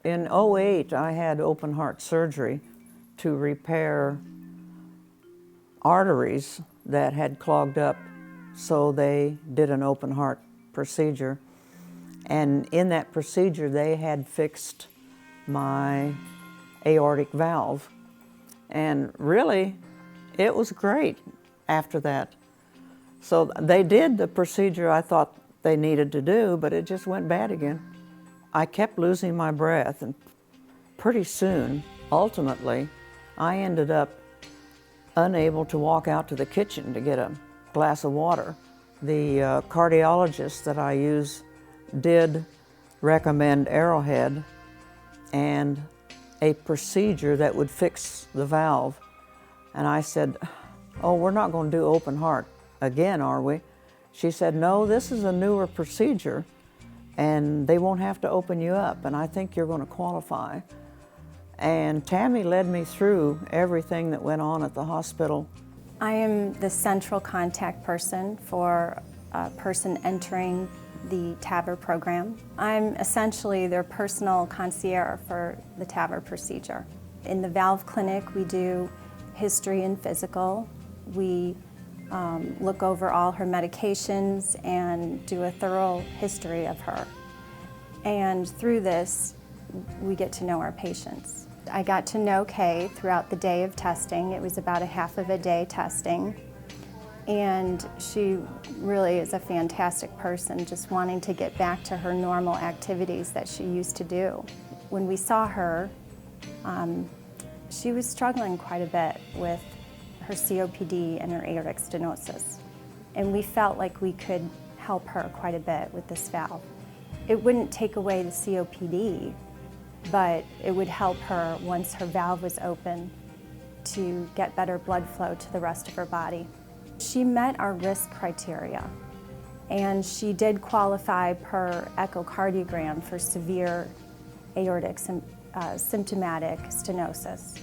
In '08, I had open heart surgery to repair arteries that had clogged up, so they did an open heart procedure. And in that procedure, they had fixed my aortic valve. And really, it was great after that. So they did the procedure I thought they needed to do, but it just went bad again. I kept losing my breath, and pretty soon, ultimately, I ended up unable to walk out to the kitchen to get a glass of water. The cardiologist that I use did recommend Arrowhead and a procedure that would fix the valve. And I said, "Oh, we're not going to do open heart again, are we?" She said, "No, this is a newer procedure and they won't have to open you up, and I think you're going to qualify." And Tammy led me through everything that went on at the hospital. I am the central contact person for a person entering the TAVR program. I'm essentially their personal concierge for the TAVR procedure. In the valve clinic, we do history and physical. We look over all her medications and do a thorough history of her. And through this, we get to know our patients. I got to know Kay throughout the day of testing. It was about a half of a day testing. And she really is a fantastic person, just wanting to get back to her normal activities that she used to do. When we saw her, she was struggling quite a bit with her COPD and her aortic stenosis. And we felt like we could help her quite a bit with this valve. It wouldn't take away the COPD, but it would help her once her valve was open to get better blood flow to the rest of her body. She met our risk criteria, and she did qualify per echocardiogram for severe aortic symptomatic stenosis.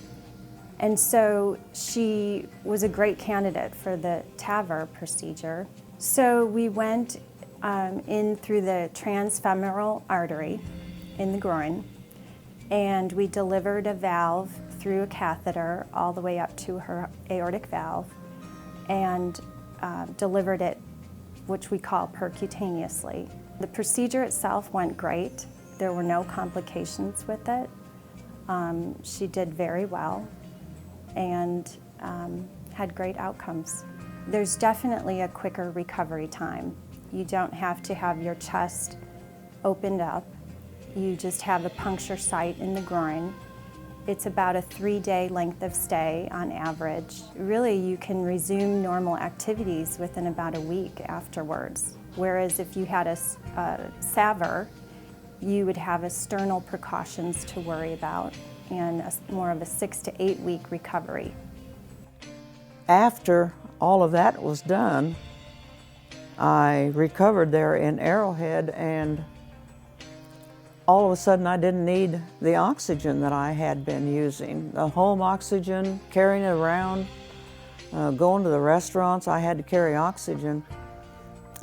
And so she was a great candidate for the TAVR procedure. So we went in through the transfemoral artery in the groin, and we delivered a valve through a catheter all the way up to her aortic valve, and delivered it, which we call percutaneously. The procedure itself went great. There were no complications with it. She did very well and had great outcomes. There's definitely a quicker recovery time. You don't have to have your chest opened up. You just have a puncture site in the groin. It's about a 3-day length of stay on average. Really, you can resume normal activities within about a week afterwards. Whereas if you had a SAVR, you would have external precautions to worry about and more of a 6 to 8 week recovery. After all of that was done, I recovered there in Arrowhead, and all of a sudden I didn't need the oxygen that I had been using. The home oxygen, carrying it around, going to the restaurants, I had to carry oxygen.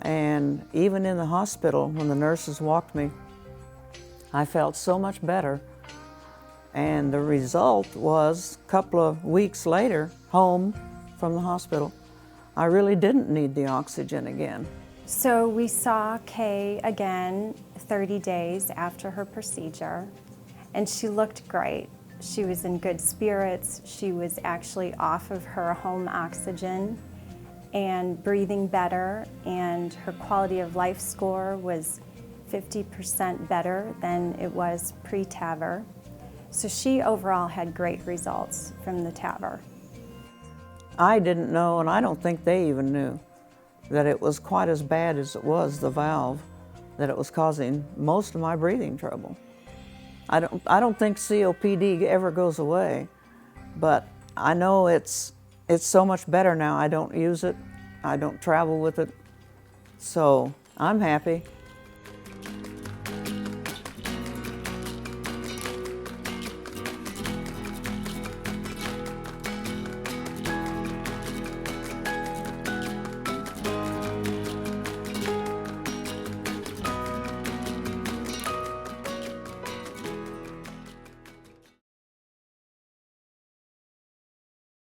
And even in the hospital, when the nurses walked me, I felt so much better. And the result was, a couple of weeks later, home from the hospital, I really didn't need the oxygen again. So we saw Kay again 30 days after her procedure, and she looked great. She was in good spirits. She was actually off of her home oxygen and breathing better, and her quality of life score was 50% better than it was pre-TAVR. So she overall had great results from the TAVR. I didn't know, and I don't think they even knew, that it was quite as bad as it was the valve, that it was causing most of my breathing trouble. I don't think COPD ever goes away, but I know it's so much better now. I don't use it, I don't travel with it, so I'm happy.